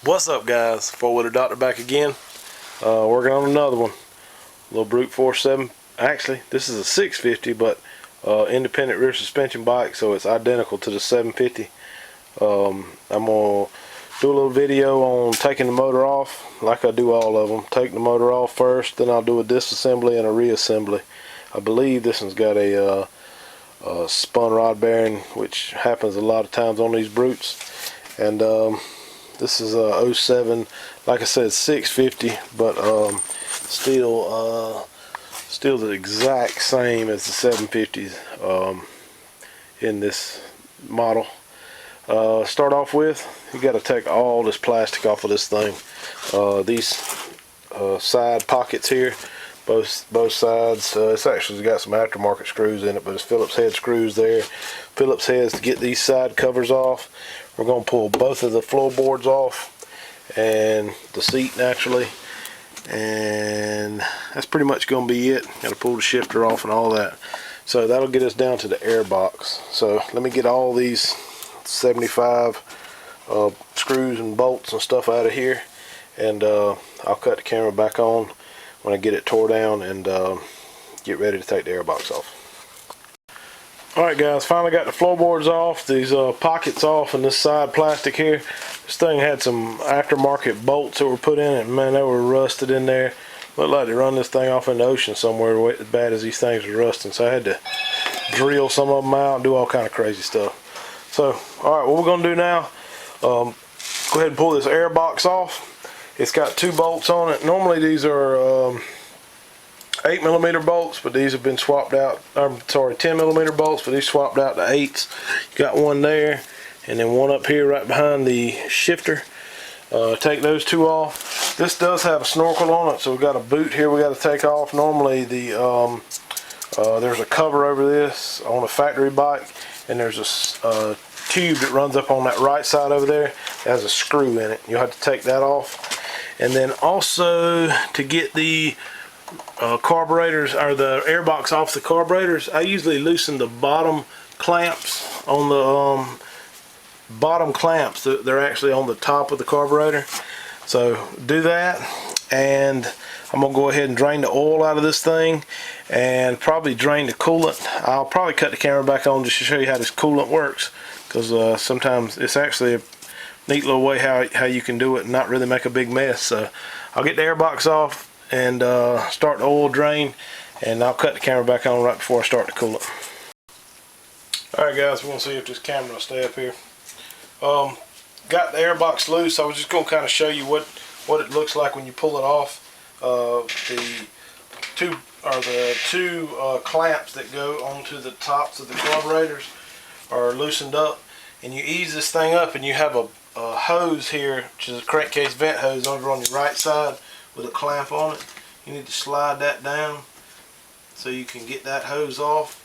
What's up, guys? Four-wheeler doctor back again. Working on another one. Little Brute 4.7. Actually, this is a 650, but independent rear suspension bike, so it's identical to the 750. I'm gonna do a little video on taking the motor off, like I do all of them. Take the motor off first, then I'll do a disassembly and a reassembly. I believe this one's got a spun rod bearing, which happens a lot of times on these Brutes. And this is a 07, like I said, 650, but still the exact same as the 750s in this model. Start off with, you got to take all this plastic off of this thing. These side pockets here, both sides. It's actually got some aftermarket screws in it, but it's Phillips head screws there. Phillips heads to get these side covers off. We're going to pull both of the floorboards off and the seat naturally, and that's pretty much going to be it. Got to pull the shifter off and all that. So that'll get us down to the airbox. So let me get all these 75 screws and bolts and stuff out of here, and I'll cut the camera back on when I get it tore down and get ready to take the airbox off. Alright guys, finally got the floorboards off, these pockets off, and this side plastic here. This thing had some aftermarket bolts that were put in it, and man, they were rusted in there. Looked like they run this thing off in the ocean somewhere as bad as these things were rusting, so I had to drill some of them out and do all kind of crazy stuff. So, alright, what we're going to do now, go ahead and pull this airbox off. It's got 2 bolts on it. Normally these are 8mm bolts, but these have been swapped out. I'm sorry, 10mm bolts, but these swapped out to 8s. You got one there, and then one up here right behind the shifter. Take those 2 off. This does have a snorkel on it, so we've got a boot here we got to take off. Normally the there's a cover over this on a factory bike, and there's a tube that runs up on that right side over there. It has a screw in it. You'll have to take that off. And then also, to get the carburetors or the airbox off the carburetors, I usually loosen the bottom clamps on the bottom clamps. They're actually on the top of the carburetor. So do that, and I'm gonna go ahead and drain the oil out of this thing and probably drain the coolant. I'll probably cut the camera back on just to show you how this coolant works, because sometimes it's actually a neat little way how you can do it and not really make a big mess. So I'll get the airbox off and start the oil drain, and I'll cut the camera back on right before I start the coolant. Alright guys, we're going to see if this camera will stay up here. Got the airbox loose. I was just going to kind of show you what it looks like when you pull it off. The two clamps that go onto the tops of the carburetors are loosened up, and you ease this thing up, and you have a hose here, which is a crankcase vent hose over on your right side with a clamp on it. You need to slide that down so you can get that hose off.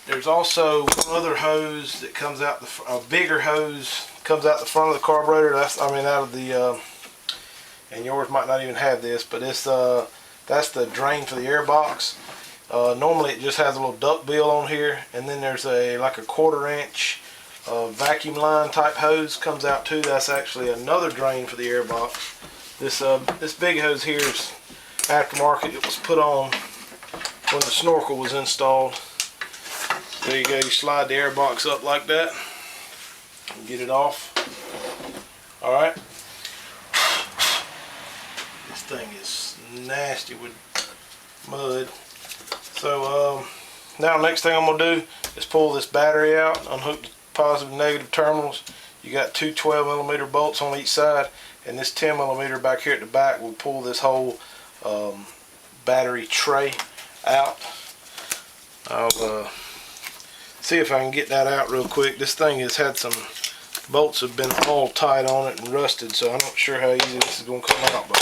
There's also one other hose that comes out, a bigger hose comes out the front of the carburetor. Out of the and yours might not even have this, but it's that's the drain for the airbox. Normally it just has a little duck bill on here, and then there's like a 1/4 inch vacuum line type hose comes out too. That's actually another drain for the airbox. This big hose here is aftermarket. It was put on when the snorkel was installed. There you go. You slide the airbox up like that and get it off. All right. This thing is nasty with mud. So now next thing I'm gonna do is pull this battery out, unhook the positive and negative terminals. You got 2 12mm bolts on each side, and this 10mm back here at the back will pull this whole battery tray out. I'll see if I can get that out real quick. This thing has had some bolts have been all tight on it and rusted, so I'm not sure how easy this is going to come out, but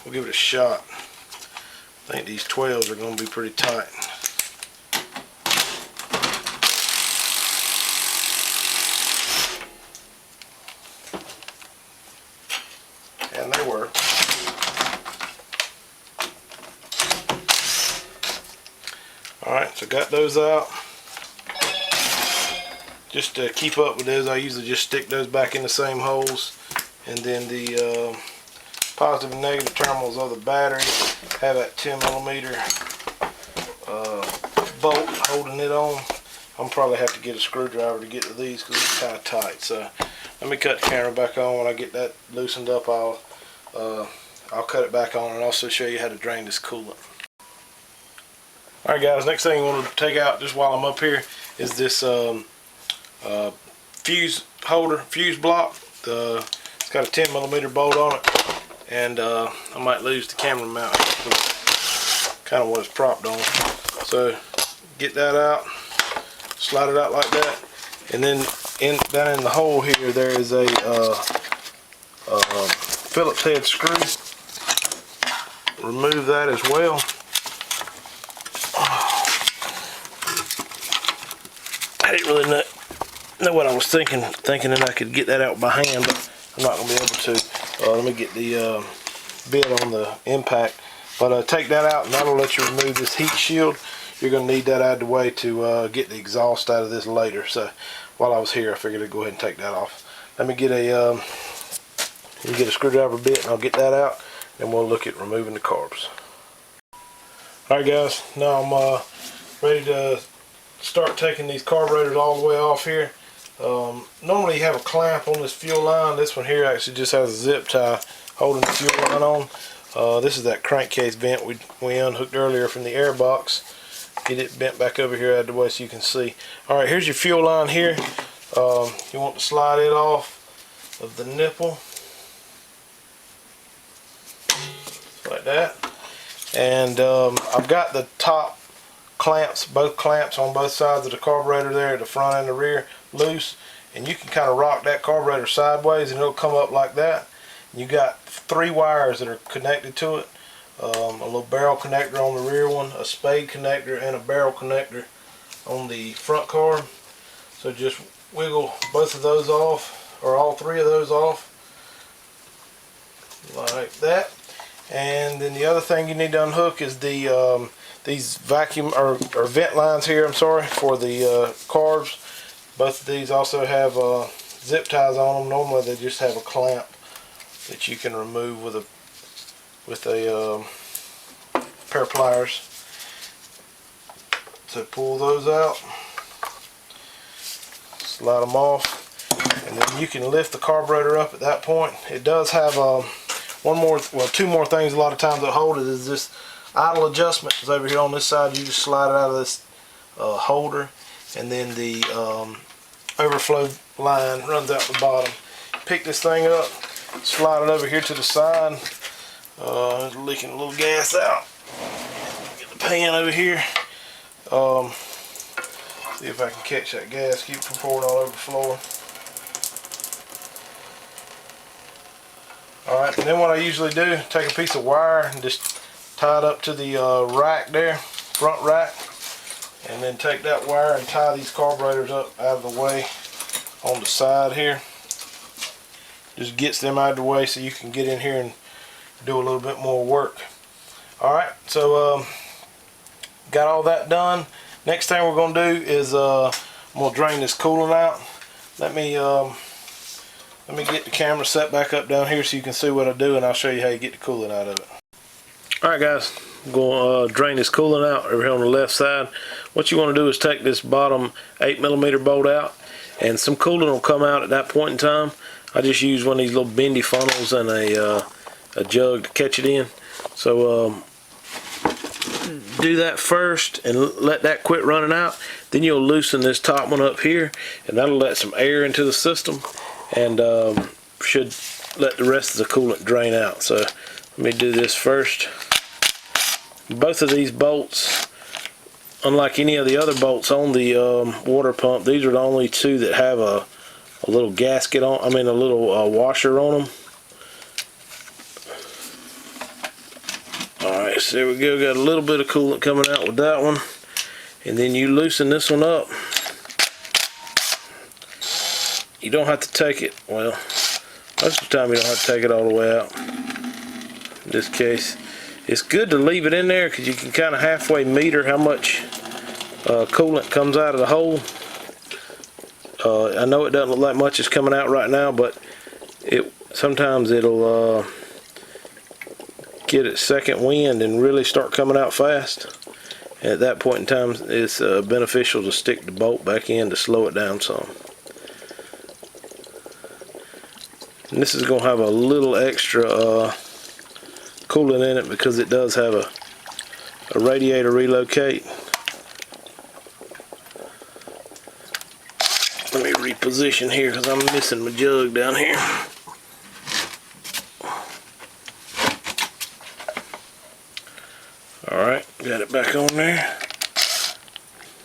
we'll give it a shot. I think these 12s are going to be pretty tight. And they were. Alright, so got those out. Just to keep up with those, I usually just stick those back in the same holes and then the positive and negative terminals of the battery have that 10mm bolt holding it on. I'm probably have to get a screwdriver to get to these because it's kind of tight. So let me cut the camera back on. When I get that loosened up, I'll cut it back on and also show you how to drain this coolant. Alright guys, next thing I want to take out just while I'm up here is this fuse holder, fuse block. It's got a 10mm bolt on it, and I might lose the camera mount. That's kind of what it's propped on. So get that out, slide it out like that, and then down in the hole here there is a Phillips head screw. Remove that as well. I didn't really know what I was thinking that I could get that out by hand, but I'm not going to be able to. Let me get the bit on the impact. But take that out, and that'll let you remove this heat shield. You're going to need that out of the way to get the exhaust out of this later. So while I was here, I figured I'd go ahead and take that off. Let me get a screwdriver bit, and I'll get that out, and we'll look at removing the carbs. Alright guys, now I'm ready to start taking these carburetors all the way off here. Normally you have a clamp on this fuel line. This one here actually just has a zip tie holding the fuel line on. This is that crankcase vent we unhooked earlier from the Airbox. Get it bent back over here out of the way so you can see. Alright, here's your fuel line here. You want to slide it off of the nipple like that. And I've got the top clamps, both clamps on both sides of the carburetor there, the front and the rear, loose, and you can kind of rock that carburetor sideways and it'll come up like that. And you got 3 wires that are connected to it, a little barrel connector on the rear one, a spade connector, and a barrel connector on the front carb. So just wiggle both of those off, or all 3 of those off like that. And then the other thing you need to unhook is the these vacuum or vent lines here, for the carbs. Both of these also have zip ties on them. Normally they just have a clamp that you can remove with a pair of pliers. So pull those out, slide them off, and then you can lift the carburetor up at that point. It does have two more things a lot of times that hold it. Is this idle adjustment is over here on this side. You just slide it out of this holder, and then the overflow line runs out the bottom. Pick this thing up, slide it over here to the side. It's leaking a little gas out. Get the pan over here. See if I can catch that gas, keep it from pouring all over the floor. Alright, and then what I usually do, take a piece of wire and just tie it up to the rack there, front rack, and then take that wire and tie these carburetors up out of the way on the side here. Just gets them out of the way so you can get in here and do a little bit more work. Alright, so got all that done. Next thing we're going to do is I'm going to drain this coolant out. Let me get the camera set back up down here so you can see what I do, and I'll show you how you get the coolant out of it. Alright guys, I'm going to drain this coolant out over here on the left side. What you want to do is take this bottom 8mm bolt out, and some coolant will come out at that point in time. I just use one of these little bendy funnels and a jug to catch it in. So do that first and let that quit running out. Then you'll loosen this top one up here, and that'll let some air into the system, and should let the rest of the coolant drain out. So let me do this first. Both of these bolts, unlike any of the other bolts on the water pump, these are the only 2 that have a little gasket on, a little washer on them. Alright, so there we go, got a little bit of coolant coming out with that one. And then you loosen this one up. You don't have to take it, well, most of the time you don't have to take it all the way out. In this case, it's good to leave it in there because you can kind of halfway meter how much coolant comes out of the hole. I know it doesn't look like much is coming out right now, but sometimes it'll get its second wind and really start coming out fast. And at that point in time, it's beneficial to stick the bolt back in to slow it down some. And this is going to have a little extra coolant in it because it does have a radiator relocate. Let me reposition here because I'm missing my jug down here. Alright, got it back on there.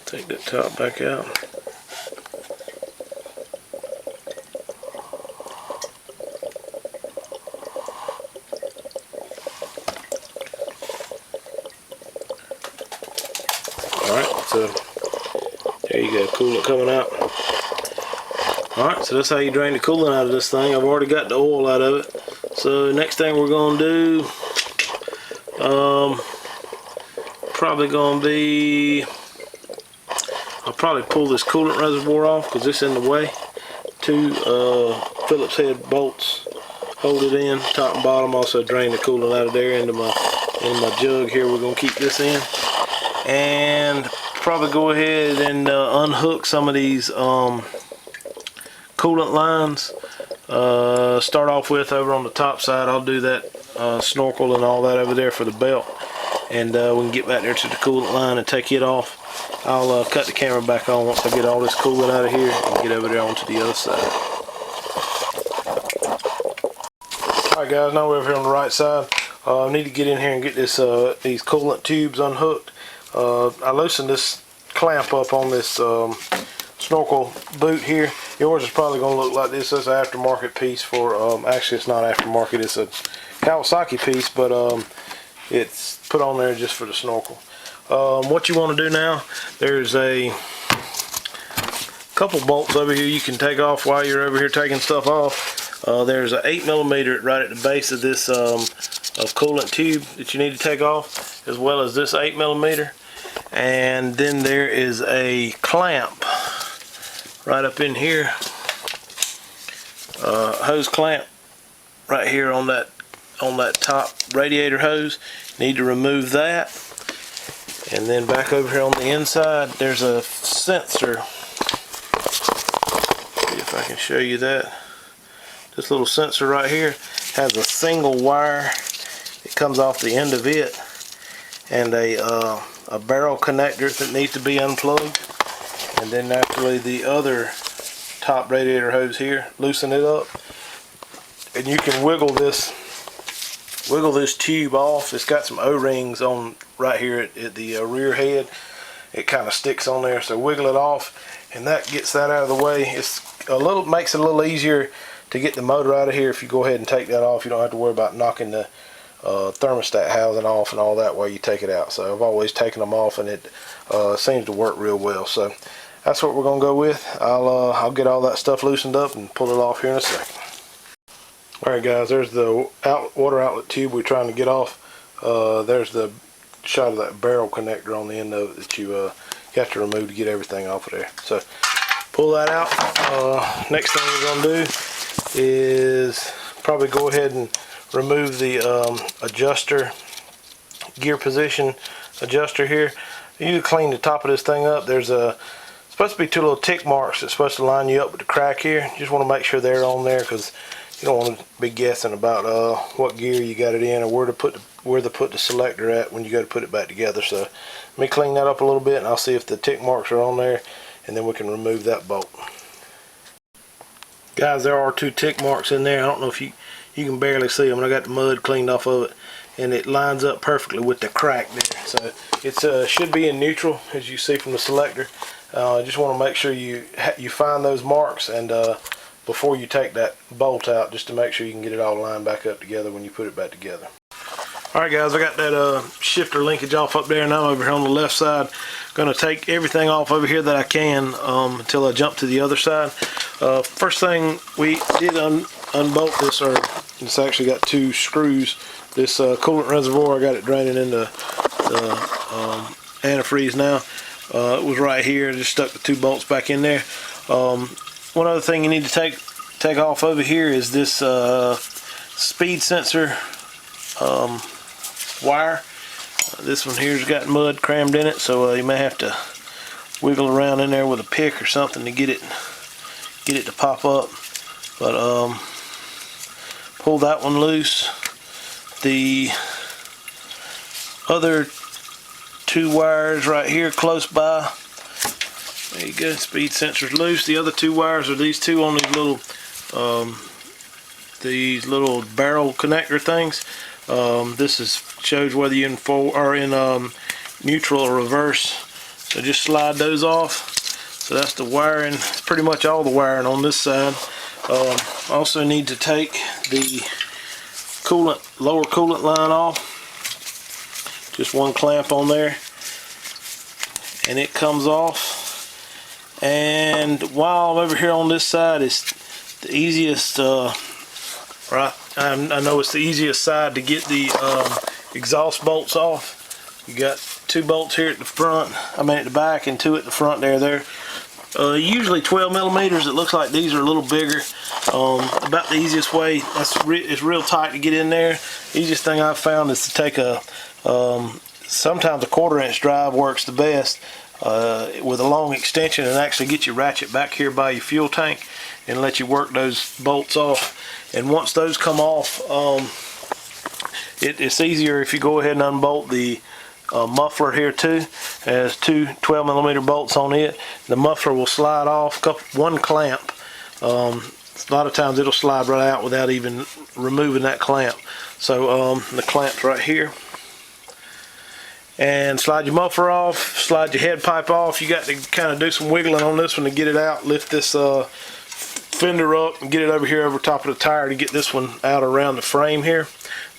Take that top back out. Alright, so there you go, coolant coming out. Alright, so that's how you drain the coolant out of this thing. I've already got the oil out of it. So next thing we're going to do, probably going to be, I'll probably pull this coolant reservoir off because it's in the way. Two Phillips head bolts hold it in, top and bottom. Also drain the coolant out of there into my jug here. We're going to keep this in. And probably go ahead and unhook some of these coolant lines. Start off with over on the top side. I'll do that snorkel and all that over there for the belt, and we can get back there to the coolant line and take it off. I'll cut the camera back on once I get all this coolant out of here and get over there onto the other side. Alright guys, now we're over here on the right side. I need to get in here and get this these coolant tubes unhooked. I loosened this clamp up on this snorkel boot here. Yours is probably going to look like this. That's an aftermarket piece for, actually it's not aftermarket, it's a Kawasaki piece, but it's put on there just for the snorkel. What you want to do now, there's a couple bolts over here you can take off while you're over here taking stuff off. There's an 8mm right at the base of this coolant tube that you need to take off, as well as this 8mm. And then there is a clamp right up in here, hose clamp right here on that top radiator hose. Need to remove that. And then back over here on the inside, there's a sensor. See if I can show you that. This little sensor right here has a single wire. It comes off the end of it, and a barrel connector that needs to be unplugged. And then naturally the other top radiator hose here. Loosen it up, and you can wiggle this tube off. It's got some O-rings on right here at the rear head. It kind of sticks on there, so wiggle it off, and that gets that out of the way. Makes it a little easier to get the motor out of here. If you go ahead and take that off, you don't have to worry about knocking the thermostat housing off and all that while you take it out. So I've always taken them off, and it seems to work real well. So that's what we're gonna go with. I'll get all that stuff loosened up and pull it off here in a second. Alright guys, there's the water outlet tube we're trying to get off. There's the shot of that barrel connector on the end of it that you have to remove to get everything off of there. So pull that out. Next thing we're going to do is probably go ahead and remove the adjuster, gear position adjuster here. You clean the top of this thing up. There's supposed to be two little tick marks that's supposed to line you up with the crack here. You just want to make sure they're on there, because you don't want to be guessing about what gear you got it in, or where to put the selector at when you go to put it back together. So let me clean that up a little bit, and I'll see if the tick marks are on there, and then we can remove that bolt. Guys, there are two tick marks in there. I don't know if you can barely see them. I got the mud cleaned off of it, and it lines up perfectly with the crack there. So it should be in neutral, as you see from the selector. Just want to make sure you find those marks, and before you take that bolt out, just to make sure you can get it all lined back up together when you put it back together. Alright guys, I got that shifter linkage off up there, and now I'm over here on the left side. Going to take everything off over here that I can until I jump to the other side. First thing, we did unbolt this, or it's actually got two screws. This coolant reservoir, I got it draining into the antifreeze now. It was right here. I just stuck the two bolts back in there. One other thing you need to take take off over here is this speed sensor wire. This one here's got mud crammed in it, so you may have to wiggle around in there with a pick or something to get it to pop up. But pull that one loose. The other two wires right here close by. There you go. Speed sensor's loose. The other two wires are these two on these little barrel connector things. This shows whether you're in neutral or reverse. So just slide those off. So that's the wiring. It's pretty much all the wiring on this side. Also need to take the lower coolant line off. Just one clamp on there, and it comes off. And while I'm over here on this side, it's the easiest. Right, I know it's the easiest side to get the exhaust bolts off. You got two bolts here at the front, at the back, and two at the front there. Usually 12 millimeters. It looks like these are a little bigger. About the easiest way. It's real tight to get in there. The easiest thing I've found is to take sometimes a 1/4 inch drive works the best with a long extension, and actually get your ratchet back here by your fuel tank and let you work those bolts off. And once those come off, it's easier if you go ahead and unbolt the muffler here too. It has two 12 millimeter bolts on it. The muffler will slide off one clamp. A lot of times it'll slide right out without even removing that clamp. So the clamp's right here. And slide your muffler off, slide your head pipe off. You got to kind of do some wiggling on this one to get it out. Lift this fender up and get it over here over top of the tire to get this one out around the frame here.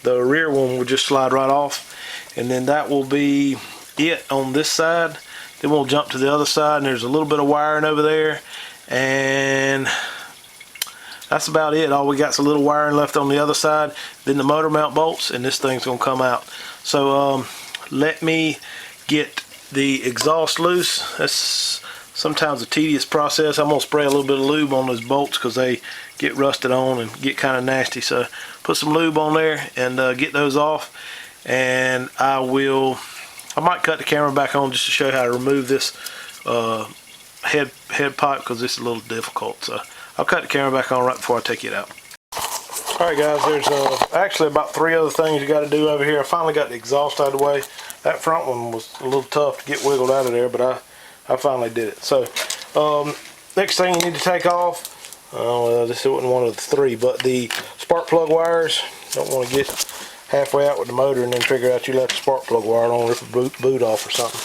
The rear one will just slide right off. And then that will be it on this side. Then we'll jump to the other side, and there's a little bit of wiring over there, and that's about it. All we got is a little wiring left on the other side, then the motor mount bolts, and this thing's gonna come out. So let me get the exhaust loose. That's sometimes a tedious process. I'm gonna spray a little bit of lube on those bolts because they get rusted on and get kind of nasty. So put some lube on there and get those off. And I might cut the camera back on just to show you how to remove this head pipe, because it's a little difficult. So I'll cut the camera back on right before I take it out. Alright guys, there's actually about 3 other things you got to do over here. I finally got the exhaust out of the way. That front one was a little tough to get wiggled out of there, but I finally did it. So next thing you need to take off, this isn't one of the 3, but the spark plug wires. Don't want to get halfway out with the motor and then figure out you left the spark plug wire on, rip a boot off or something.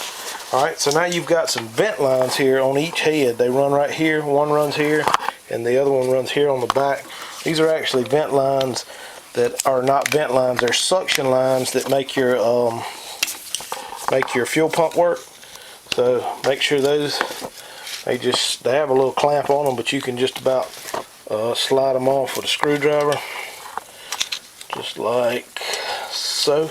Alright, so now you've got some vent lines here on each head. They run right here, one runs here, and the other one runs here on the back. These are actually vent lines that are not vent lines, they're suction lines that make your fuel pump work. So make sure those, they have a little clamp on them, but you can just about slide them off with a screwdriver. Just like so.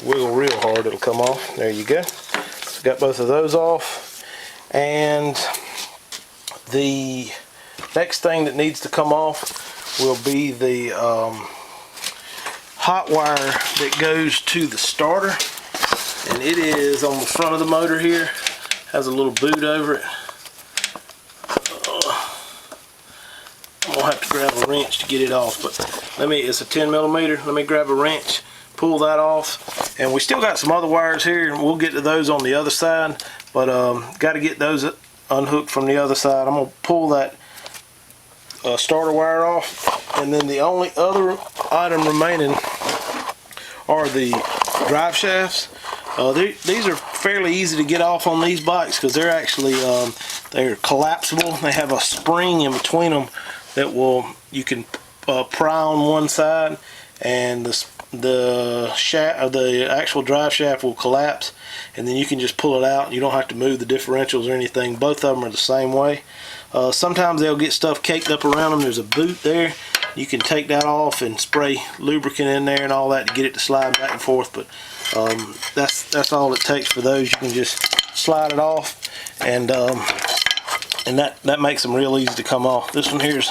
Wiggle real hard, it'll come off. There you go. So got both of those off. And the next thing that needs to come off will be the hot wire that goes to the starter. And it is on the front of the motor here. Has a little boot over it. I'm gonna have to grab a wrench to get it off, but it's a 10 millimeter. Let me grab a wrench, pull that off, and we still got some other wires here, and we'll get to those on the other side. But got to get those unhooked from the other side. I'm gonna pull that starter wire off, and then the only other item remaining are the drive shafts. These are fairly easy to get off on these bikes because they're actually they're collapsible. They have a spring in between them that you can pry on one side, and the actual drive shaft will collapse, and then you can just pull it out. You don't have to move the differentials or anything. Both of them are the same way. Sometimes they'll get stuff caked up around them. There's a boot there. You can take that off and spray lubricant in there and all that to get it to slide back and forth. But that's all it takes for those. You can just slide it off, and and that makes them real easy to come off. This one here's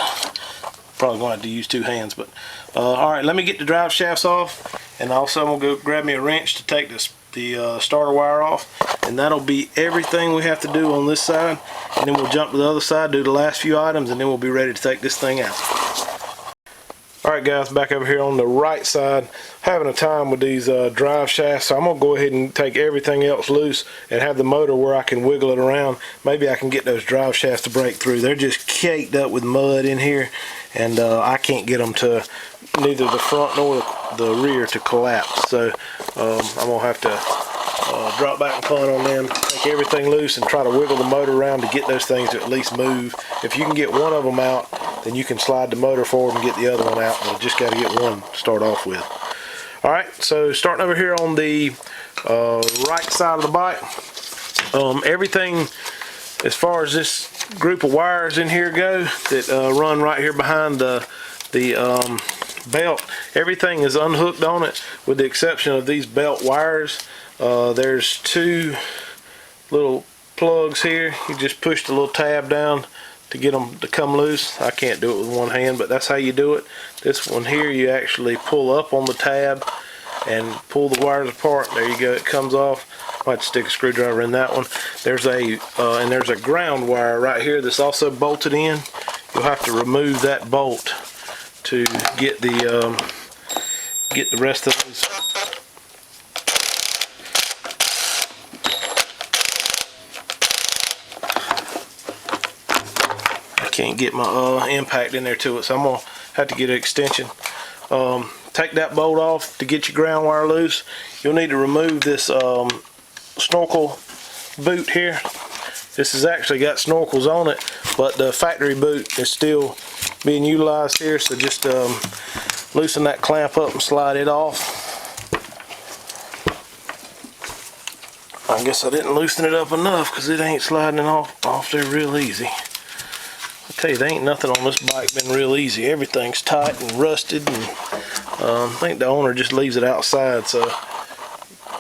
probably going to have to use 2 hands, but alright, let me get the drive shafts off, and also I'm going to go grab me a wrench to take the starter wire off, and that'll be everything we have to do on this side, and then we'll jump to the other side, do the last few items, and then we'll be ready to take this thing out. Alright guys, back over here on the right side, having a time with these drive shafts, so I'm going to go ahead and take everything else loose and have the motor where I can wiggle it around. Maybe I can get those drive shafts to break through. They're just caked up with mud in here, and I can't get them to neither the front nor the rear to collapse. So I'm going to have to drop back and punt on them, take everything loose and try to wiggle the motor around to get those things to at least move. If you can get one of them out, then you can slide the motor forward and get the other one out, but you just got to get one to start off with. Alright, so starting over here on the right side of the bike, everything as far as this group of wires in here go that run right here behind the belt, everything is unhooked on it with the exception of these belt wires. There's 2 little plugs here. You just push the little tab down to get them to come loose. I can't do it with one hand, but that's how you do it. This one here, you actually pull up on the tab and pull the wires apart. There you go, it comes off. I might stick a screwdriver in that one. There's a ground wire right here that's also bolted in. You'll have to remove that bolt to get the rest of those. Can't get my impact in there to it, so I'm gonna have to get an extension. Take that bolt off to get your ground wire loose. You'll need to remove this snorkel boot here. This has actually got snorkels on it, but the factory boot is still being utilized here, so just loosen that clamp up and slide it off. I guess I didn't loosen it up enough because it ain't sliding off there real easy. I tell you, there ain't nothing on this bike been real easy. Everything's tight and rusted, and I think the owner just leaves it outside, so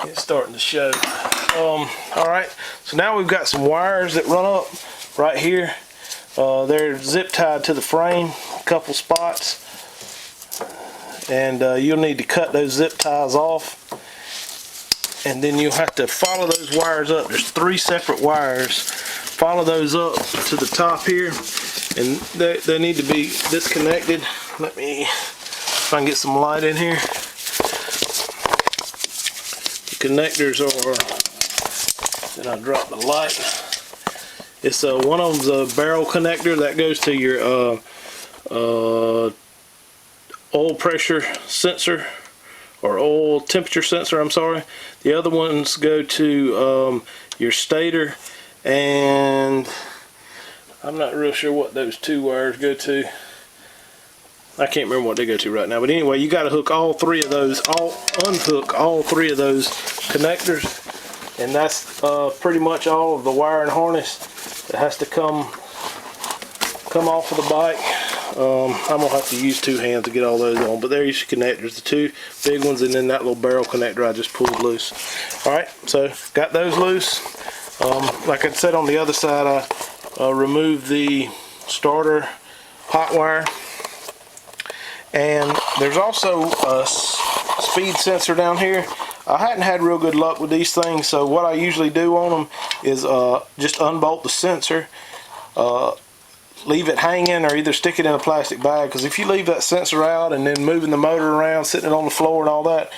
it's starting to show. Alright, so now we've got some wires that run up right here. They're zip tied to the frame, a couple spots, and you'll need to cut those zip ties off, and then you'll have to follow those wires up. There's 3 separate wires. Follow those up to the top here, and they need to be disconnected. Let me, if I can get some light in here. The connectors are, then I drop the light. It's one of them's a barrel connector that goes to your oil pressure sensor, or oil temperature sensor, I'm sorry. The other ones go to your stator, and I'm not real sure what those 2 wires go to. I can't remember what they go to right now, but anyway, you got to hook all 3 of those, unhook all 3 of those connectors, and that's pretty much all of the wire and harness that has to come off of the bike. I'm gonna have to use 2 hands to get all those on, but there's your connectors, the 2 big ones, and then that little barrel connector I just pulled loose. Alright, so got those loose. Like I said, on the other side, I removed the starter hot wire, and there's also a speed sensor down here. I hadn't had real good luck with these things, so what I usually do on them is just unbolt the sensor, leave it hanging, or either stick it in a plastic bag, because if you leave that sensor out and then moving the motor around, sitting it on the floor and all that,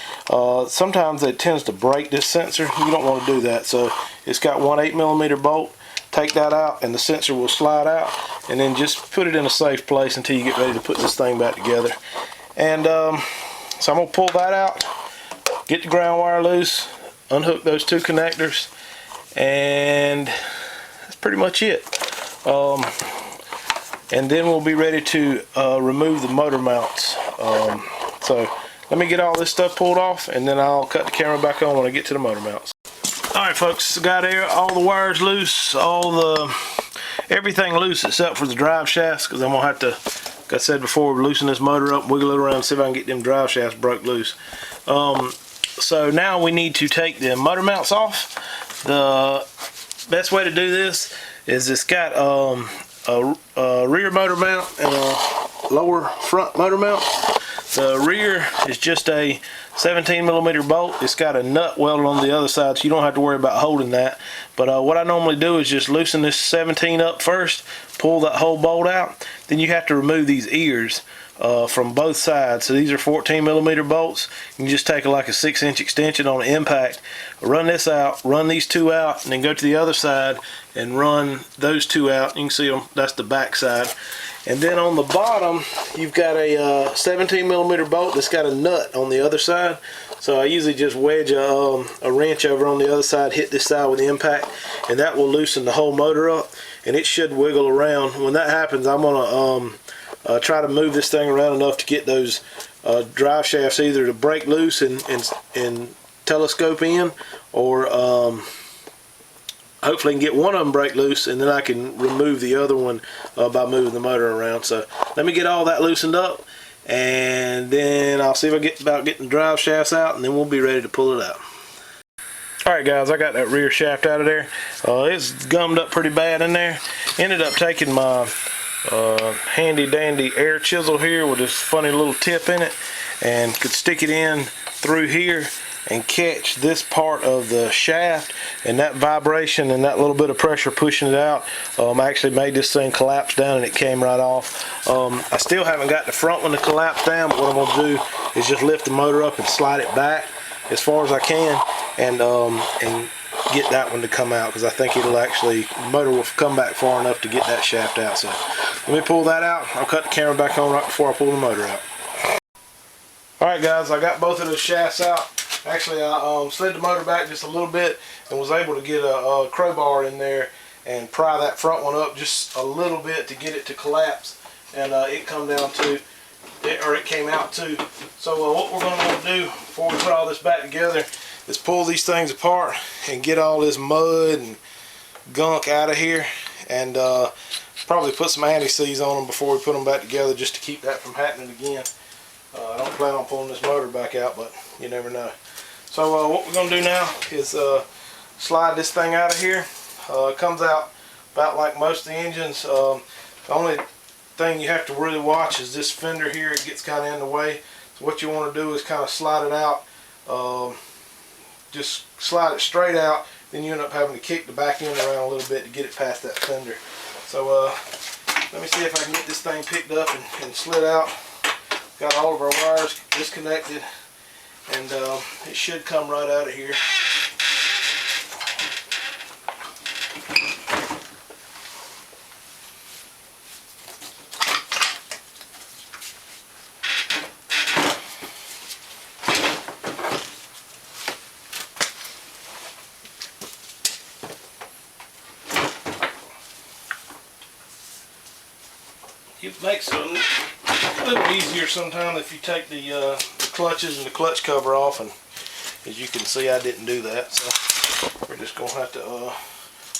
sometimes it tends to break this sensor. You don't want to do that. So it's got one 8mm bolt. Take that out and the sensor will slide out, and then just put it in a safe place until you get ready to put this thing back together. And so I'm going to pull that out, get the ground wire loose, unhook those 2 connectors, and that's pretty much it. And then we'll be ready to remove the motor mounts. So let me get all this stuff pulled off, and then I'll cut the camera back on when I get to the motor mounts. Alright folks, got all the wires loose, everything loose except for the drive shafts, because I'm going to have to, like I said before, loosen this motor up, wiggle it around, see if I can get them drive shafts broke loose. So now we need to take the motor mounts off. The best way to do this is it's got a rear motor mount and a lower front motor mount. The rear is just a 17mm bolt. It's got a nut welded on the other side, so you don't have to worry about holding that. But what I normally do is just loosen this 17 up first, pull that whole bolt out. Then you have to remove these ears from both sides. So these are 14mm bolts. You can just take like a 6-inch extension on an impact, run this out, run these two out, and then go to the other side and run those two out. You can see them, that's the back side. And then on the bottom, you've got a 17mm bolt that's got a nut on the other side. So I usually just wedge a wrench over on the other side, hit this side with the impact, and that will loosen the whole motor up, and it should wiggle around. When that happens, I'm gonna try to move this thing around enough to get those drive shafts either to break loose and telescope in, or hopefully I can get one of them break loose, and then I can remove the other one by moving the motor around. So let me get all that loosened up, and then I'll see if I get about getting the drive shafts out, and then we'll be ready to pull it out. Alright guys, I got that rear shaft out of there. It's gummed up pretty bad in there. Ended up taking my handy dandy air chisel here with this funny little tip in it, and could stick it in through here and catch this part of the shaft, and that vibration and that little bit of pressure pushing it out actually made this thing collapse down, and it came right off. I still haven't got the front one to collapse down, but what I'm going to do is just lift the motor up and slide it back as far as I can, and get that one to come out, because I think it'll actually, the motor will come back far enough to get that shaft out. So let me pull that out. I'll cut the camera back on right before I pull the motor out. Alright guys, I got both of those shafts out. Actually, I slid the motor back just a little bit and was able to get a crowbar in there and pry that front one up just a little bit to get it to collapse, and it come down to, it came out too. So what we're going to want to do before we put all this back together is pull these things apart and get all this mud and gunk out of here, and probably put some anti-seize on them before we put them back together, just to keep that from happening again. I don't plan on pulling this motor back out, but you never know. So what we're going to do now is slide this thing out of here. It comes out about like most of the engines. The only thing you have to really watch is this fender here. It gets kind of in the way. So what you want to do is kind of slide it out. Just slide it straight out. Then you end up having to kick the back end around a little bit to get it past that fender. So let me see if I can get this thing picked up and slid out. Got all of our wires disconnected, and it should come right out of here. It makes it a little easier sometimes if you take the clutches and the clutch cover off, and as you can see, I didn't do that, so we're just going to have to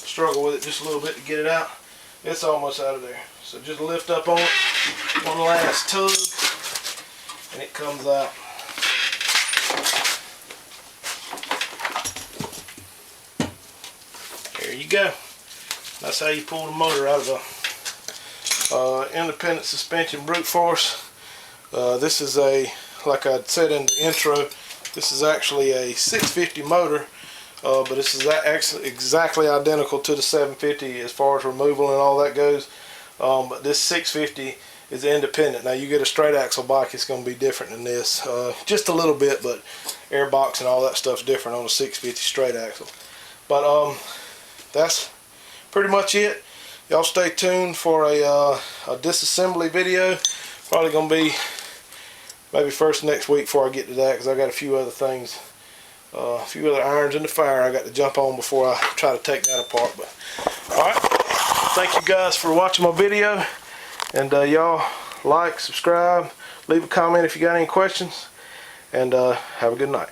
struggle with it just a little bit to get it out. It's almost out of there, so just lift up on it, one last tug, and it comes out. There you go. That's how you pull the motor out of a independent suspension brute force. This is a, like I said in the intro, this is actually a 650 motor, but this is actually exactly identical to the 750 as far as removal and all that goes. But this 650 is independent. Now you get a straight axle bike, it's going to be different than this, just a little bit, but airbox and all that stuff's different on a 650 straight axle. But that's pretty much it. Y'all stay tuned for a disassembly video. Probably going to be maybe first next week before I get to that, because I got a few other things, a few other irons in the fire I got to jump on before I try to take that apart. But alright, thank you guys for watching my video, and y'all like, subscribe, leave a comment if you got any questions, and have a good night.